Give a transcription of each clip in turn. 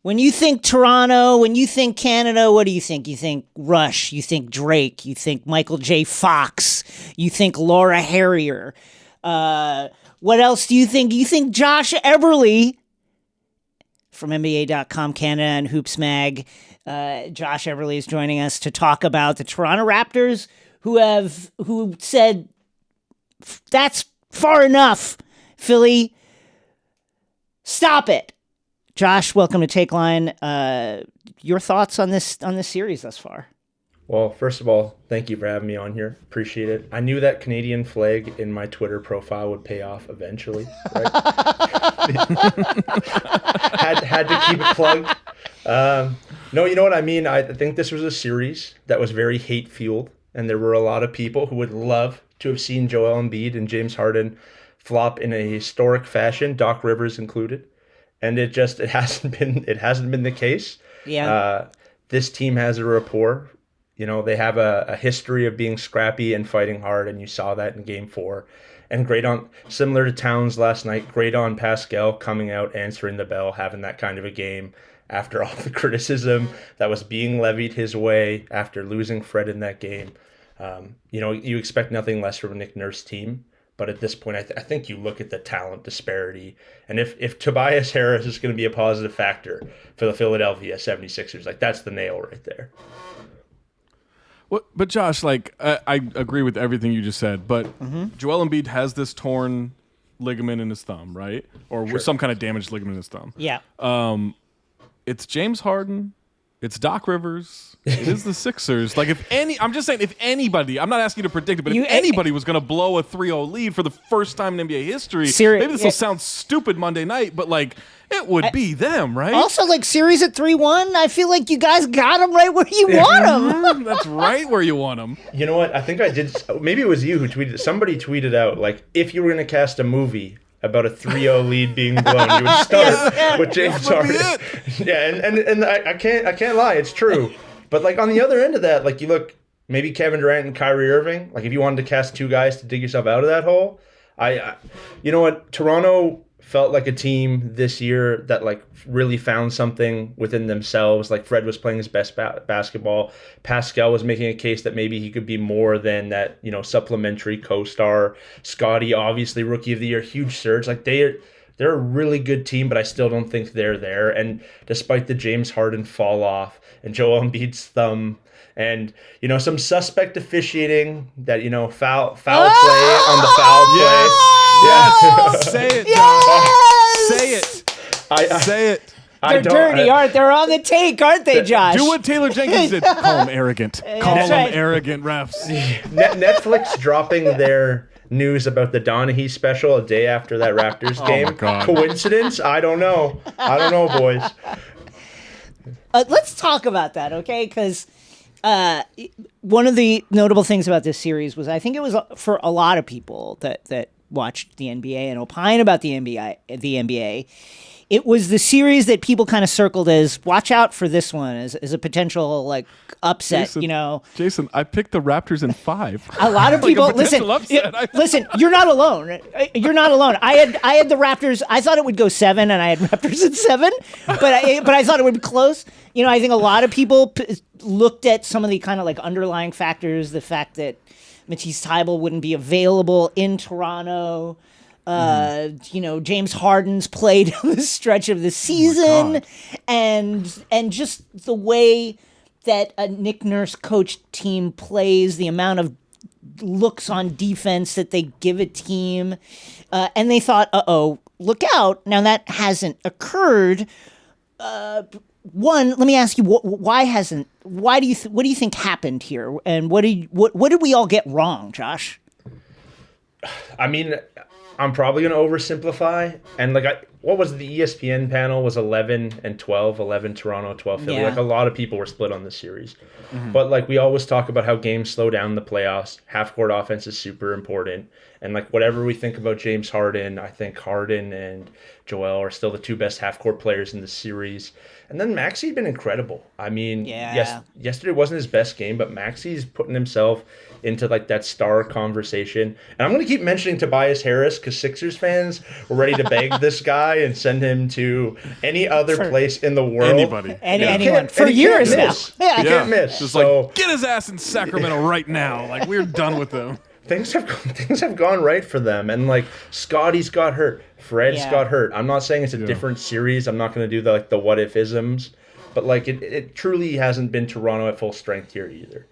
When you think Toronto, when you think Canada, what do you think? You think Rush, you think Drake, you think Michael J. Fox, you think Laura Harrier. What else do you think? You think Josh Eberley from NBA.com Canada and Hoops Mag. Josh Eberley is joining us to talk about the Toronto Raptors who said, that's far enough, Philly. Stop it. Josh, welcome to Takeline. Your thoughts on this series thus far? Well, first of all, thank you for having me on here. Appreciate it. I knew that Canadian flag in my Twitter profile would pay off eventually. Right? had to keep it plugged. No, you know what I mean? I think this was a series that was very hate-fueled, and there were a lot of people who would love to have seen Joel Embiid and James Harden flop in a historic fashion, Doc Rivers included. And it hasn't been the case. Yeah. This team has a rapport. You know, they have a history of being scrappy and fighting hard, and you saw that in Game 4. And similar to Towns last night, great on Pascal coming out, answering the bell, having that kind of a game after all the criticism that was being levied his way after losing Fred in that game. You expect nothing less from a Nick Nurse team. But at this point, I think you look at the talent disparity. And if Tobias Harris is going to be a positive factor for the Philadelphia 76ers, like that's the nail right there. Well, but Josh, I agree with everything you just said. But Joel Embiid has this torn ligament in his thumb, right? Or Sure. some kind of damaged ligament in his thumb. Yeah. It's James Harden. It's Doc Rivers. It is the Sixers. I'm just saying, if anybody, I'm not asking you to predict it, but if anybody was going to blow a 3-0 lead for the first time in NBA history, maybe this will sound stupid Monday night, but it would be them, right? Also, series at 3-1, I feel like you guys got them right where you want them. That's right where you want them. You know what? I think I did. Maybe it was you who tweeted. Somebody tweeted out, if you were going to cast a movie about a 3-0 lead being blown, you would start with James Harden. Yeah, and I can't lie, it's true. But on the other end of that, you look maybe Kevin Durant and Kyrie Irving. If you wanted to cast two guys to dig yourself out of that hole, you know what? Toronto felt like a team this year that really found something within themselves. Fred was playing his best basketball. Pascal was making a case that maybe he could be more than that, supplementary co-star. Scottie, obviously rookie of the year, huge surge. They're a really good team, but I still don't think they're there. And despite the James Harden fall off and Joel Embiid's thumb and, some suspect officiating that, foul play on the foul play. Yes. Say it, Josh. Say it. Say it. They're dirty, aren't they? They're on the take, aren't they, Josh? Do what Taylor Jenkins did. Call them arrogant. Call them arrogant refs. Netflix dropping their news about the Donaghy special a day after that Raptors game. My God. Coincidence? I don't know, boys. Let's talk about that, okay? Because one of the notable things about this series was I think it was for a lot of people that watched the NBA and opine about the NBA. It was the series that people kind of circled as watch out for this one as a potential upset. Jason, I picked the Raptors in 5. A lot of people listen. You're not alone. You're not alone. I had the Raptors. I thought it would go 7, and I had Raptors at 7, but I thought it would be close. I think a lot of people looked at some of the kind of underlying factors, the fact that Matisse Thybulle wouldn't be available in Toronto. James Harden's played on the stretch of the season, and just the way that a Nick Nurse coached team plays, the amount of looks on defense that they give a team, and they thought, look out. Now that hasn't occurred. One, let me ask you, why hasn't? What do you think happened here, and what did we all get wrong, Josh? I mean, I'm probably going to oversimplify. And what was the ESPN panel was 11 and 12, 11 Toronto, 12 Philly. Yeah. A lot of people were split on this series. Mm-hmm. But we always talk about how games slow down in the playoffs. Half-court offense is super important. And whatever we think about James Harden, I think Harden and Joel are still the two best half-court players in the series. And then Maxey's been incredible. I mean, yes, yesterday wasn't his best game, but Maxey's putting himself into like that star conversation. And I'm going to keep mentioning Tobias Harris because Sixers fans were ready to beg this guy and send him to any other place in the world. Anybody. Anyone. For years now. He can't miss. Just so, like, get his ass in Sacramento right now. Like, we're done with him. Things have gone right for them, and like Scottie's got hurt, Fred's got hurt. I'm not saying it's a different series. I'm not going to do the what if isms, but like it truly hasn't been Toronto at full strength here either.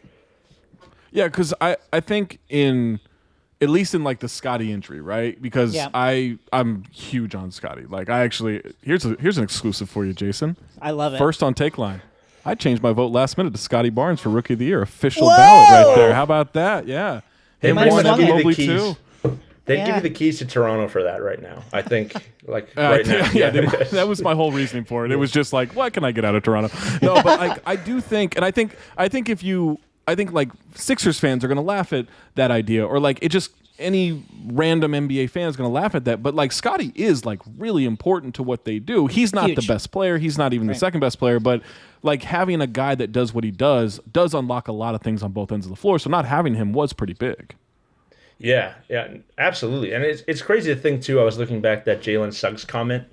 Yeah, because I think at least in like the Scottie injury, right? Because I'm huge on Scottie. Like I actually here's an exclusive for you, Jason. I love it. First on Takeline. I changed my vote last minute to Scottie Barnes for Rookie of the Year. Official ballot right there. How about that? Yeah. They might want to give you the keys. Too. They'd give you the keys to Toronto for that right now. I think, like right now. Yeah, that was my whole reasoning for it. It was just like, what can I get out of Toronto? No, but I do think, and I think like Sixers fans are going to laugh at that idea, or like it just any random NBA fan is going to laugh at that. But like Scottie is like really important to what they do. He's not the best player. He's not even the second best player, but like having a guy that does what he does unlock a lot of things on both ends of the floor. So not having him was pretty big. Yeah, absolutely. And it's crazy to think too. I was looking back that Jalen Suggs comment,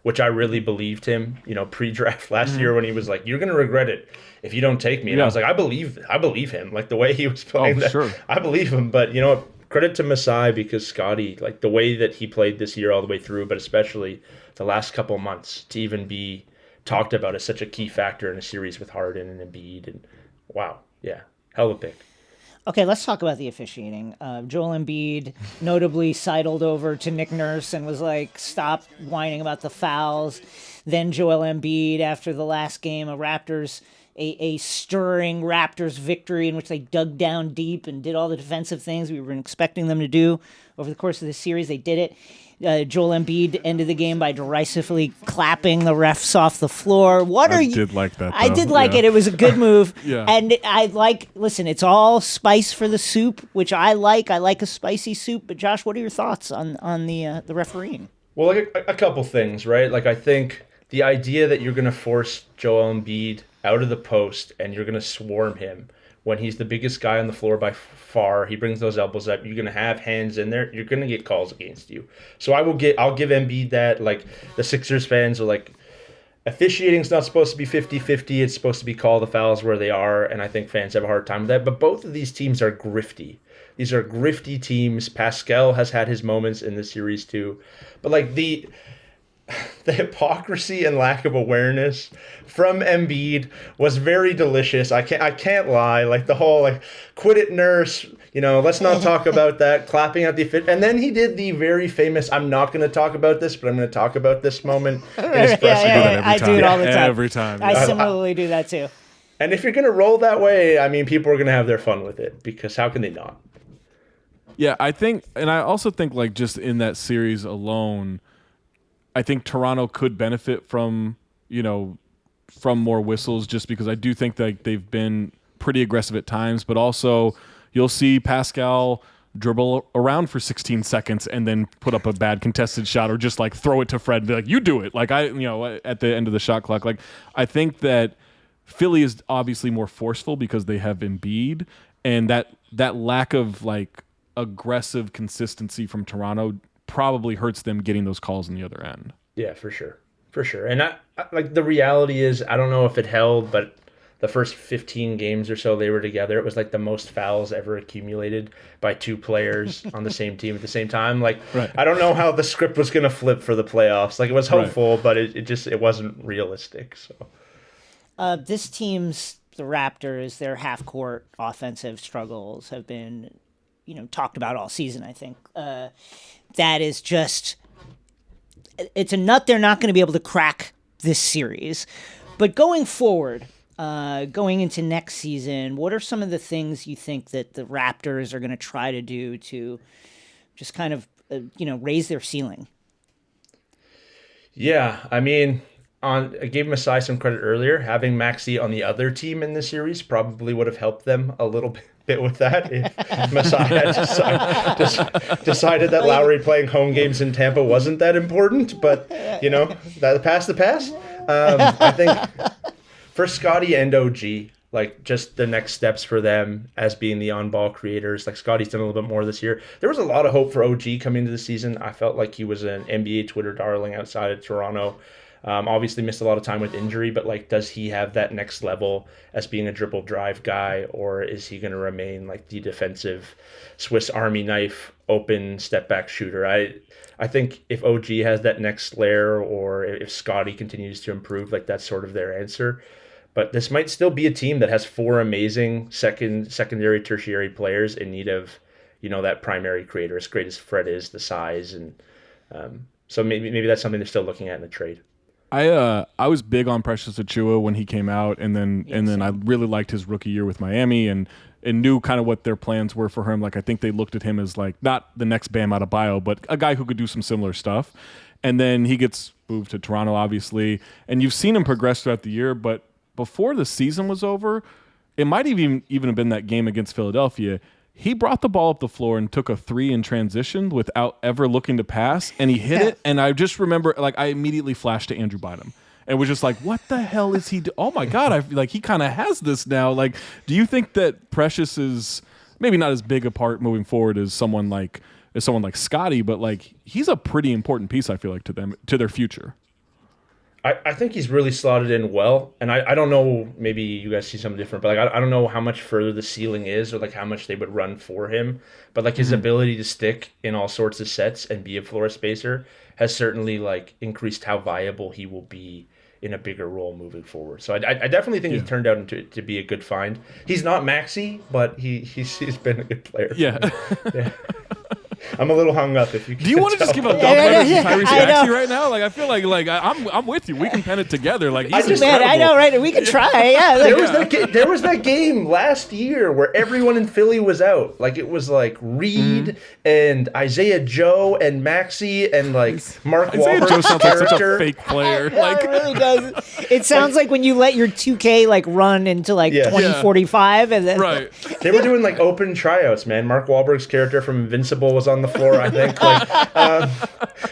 which I really believed him, pre-draft last year when he was like, "You're going to regret it if you don't take me." And I was like, I believe him. Like the way he was playing, I believe him. But credit to Masai because Scottie, like the way that he played this year all the way through, but especially the last couple of months to even be talked about as such a key factor in a series with Harden and Embiid. And wow, hell of a pick. Okay, let's talk about the officiating. Joel Embiid notably sidled over to Nick Nurse and was like, stop whining about the fouls. Then Joel Embiid, after the last game, a stirring Raptors victory in which they dug down deep and did all the defensive things we were expecting them to do over the course of the series. They did it. Joel Embiid ended the game by derisively clapping the refs off the floor. I did like that, though. I did like it. It was a good move. Yeah. And listen, it's all spice for the soup, which I like. I like a spicy soup. But Josh, what are your thoughts on the refereeing? Well, like a couple things, right? Like I think the idea that you're going to force Joel Embiid out of the post and you're going to swarm him when he's the biggest guy on the floor by far, he brings those elbows up, you're going to have hands in there, you're going to get calls against you. So I'll give Embiid that. Like the Sixers fans are like, officiating's not supposed to be 50-50, it's supposed to be call the fouls where they are, and I think fans have a hard time with that. But both of these teams are grifty. These are grifty teams. Pascal has had his moments in the series too. But like the hypocrisy and lack of awareness from Embiid was very delicious. I can't lie. Like the whole quit it, Nurse. Let's not talk about that. Clapping at the fit, and then he did the very famous "I'm not going to talk about this, but I'm going to talk about this" moment. In his press I do it all the time. Every time. I similarly do that too. And if you're going to roll that way, I mean, people are going to have their fun with it because how can they not? Yeah, I think, and I also think like just in that series alone, I think Toronto could benefit from more whistles just because I do think that they've been pretty aggressive at times, but also you'll see Pascal dribble around for 16 seconds and then put up a bad contested shot or just like throw it to Fred and be like, you do it. Like at the end of the shot clock. Like I think that Philly is obviously more forceful because they have Embiid, and that lack of like aggressive consistency from Toronto probably hurts them getting those calls on the other end. Yeah, for sure. And I like the reality is, I don't know if it held, but the first 15 games or so they were together, it was like the most fouls ever accumulated by two players on the same team at the same time. Like, I don't know how the script was going to flip for the playoffs. Like, it was hopeful, but it wasn't realistic. So, this team's, the Raptors, their half-court offensive struggles have been, talked about all season, I think. That is just, it's a nut they're not going to be able to crack this series. But going forward, going into next season, what are some of the things you think that the Raptors are going to try to do to just kind of, raise their ceiling? Yeah, I mean, I gave Masai some credit earlier. Having Maxey on the other team in this series probably would have helped them a little bit bit with that if Masai had decided that Lowry playing home games in Tampa wasn't that important. But, that past the past. I think for Scottie and OG, like just the next steps for them as being the on-ball creators. Like Scottie's done a little bit more this year. There was a lot of hope for OG coming into the season. I felt like he was an NBA Twitter darling outside of Toronto. Obviously missed a lot of time with injury, but like, does he have that next level as being a dribble drive guy, or is he going to remain like the defensive Swiss Army knife, open step back shooter? I think if OG has that next layer, or if Scottie continues to improve, like that's sort of their answer. But this might still be a team that has 4 amazing secondary, tertiary players in need of, that primary creator. As great as Fred is, the size, and so maybe that's something they're still looking at in the trade. I was big on Precious Achiuwa when he came out, and then I really liked his rookie year with Miami, and knew kind of what their plans were for him. Like I think they looked at him as like not the next Bam Adebayo, but a guy who could do some similar stuff. And then he gets moved to Toronto, obviously, and you've seen him progress throughout the year, but before the season was over, it might even have been that game against Philadelphia. He brought the ball up the floor and took a 3 in transition without ever looking to pass, and he hit it. And I just remember, like, I immediately flashed to Andrew Bynum and was just like, "What the hell is he doing? Oh my God! I feel like he kind of has this now." Like, do you think that Precious is maybe not as big a part moving forward as someone like Scottie, but like he's a pretty important piece? I feel like to their future. I think he's really slotted in well, and I don't know, maybe you guys see something different, but like I don't know how much further the ceiling is, or like how much they would run for him, but like his ability to stick in all sorts of sets and be a floor spacer has certainly like increased how viable he will be in a bigger role moving forward. So I definitely think he's turned out to be a good find. He's not Maxey, but he's been a good player. Yeah. Yeah. I'm a little hung up. If you can. Do you want to just give a dump letter to Tyrese Maxey right now? Like I feel like I'm with you. We can pen it together. Like he's I know, right? We could try. Yeah. There was that game last year where everyone in Philly was out. Like it was like Reed and Isaiah Joe and Maxey and like Mark Wahlberg's Joe sounds like such a character. fake player. It really does. It sounds like when you let your 2K like run into like 2045, and then They were doing like open tryouts, man. Mark Wahlberg's character from Invincible was on the floor, I think.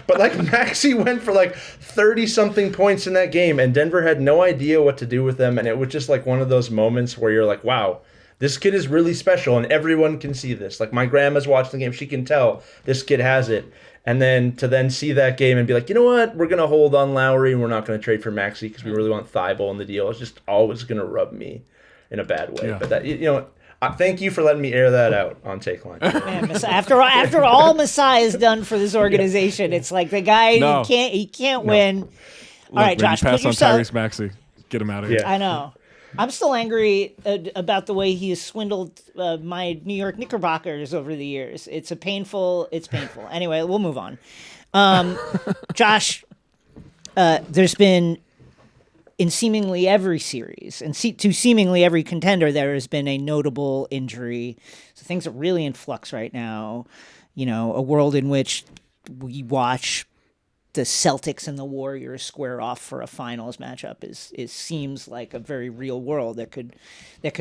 But like Maxey went for like 30-something points in that game, and Denver had no idea what to do with them, and it was just like one of those moments where you're like, wow, this kid is really special, and everyone can see this. Like my grandma's watching the game, she can tell this kid has it. And then to see that game and be like, you know what, we're going to hold on Lowry, and we're not going to trade for Maxey because we really want Thibault in the deal. It's just always going to rub me in a bad way. Yeah. But that, thank you for letting me air that out on Takeline. Man, after all Masai has done for this organization, it's like the guy he can't win. All right, Josh, pass on Tyrese Maxey. Get him out of here. Yeah. I know. I'm still angry about the way he has swindled my New York Knickerbockers over the years. It's painful. Anyway, we'll move on. Josh, there's been, in seemingly every series, and to seemingly every contender, there has been a notable injury. So things are really in flux right now. A world in which we watch the Celtics and the Warriors square off for a finals matchup seems like a very real world that could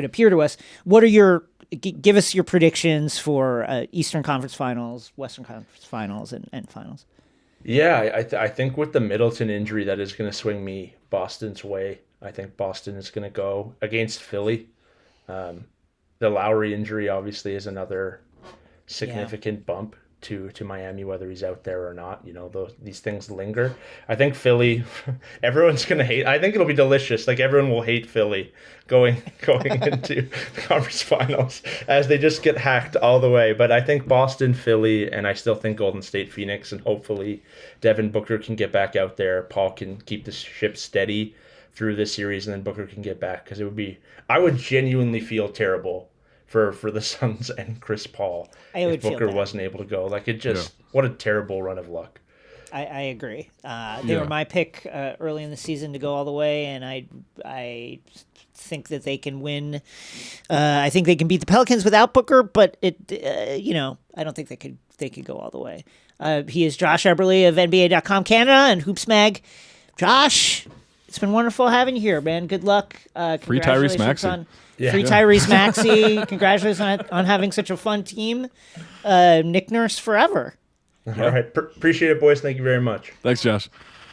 appear to us. What are give us your predictions for Eastern Conference Finals, Western Conference Finals, and Finals? Yeah, I think with the Middleton injury, that is going to swing me Boston's way. I think Boston is going to go against Philly. The Lowry injury obviously is another significant bump to Miami, whether he's out there or not. These things linger. I think Philly, everyone's going to hate. I think it'll be delicious. Like everyone will hate Philly going into the conference finals as they just get hacked all the way. But I think Boston, Philly, and I still think Golden State, Phoenix, and hopefully Devin Booker can get back out there. Paul can keep the ship steady through this series, and then Booker can get back, because I would genuinely feel terrible for the Suns and Chris Paul if Booker wasn't able to go. Like what a terrible run of luck. I agree. They were my pick early in the season to go all the way, and I think that they can win. I think they can beat the Pelicans without Booker, but I don't think they could go all the way. He is Josh Eberley of NBA.com Canada and Hoops Mag. Josh, It's been wonderful having you here, man. Good luck. Free Tyrese Maxey. Free Tyrese Maxey. Congratulations on having such a fun team. Nick Nurse forever. All right. Appreciate it, boys. Thank you very much. Thanks, Josh.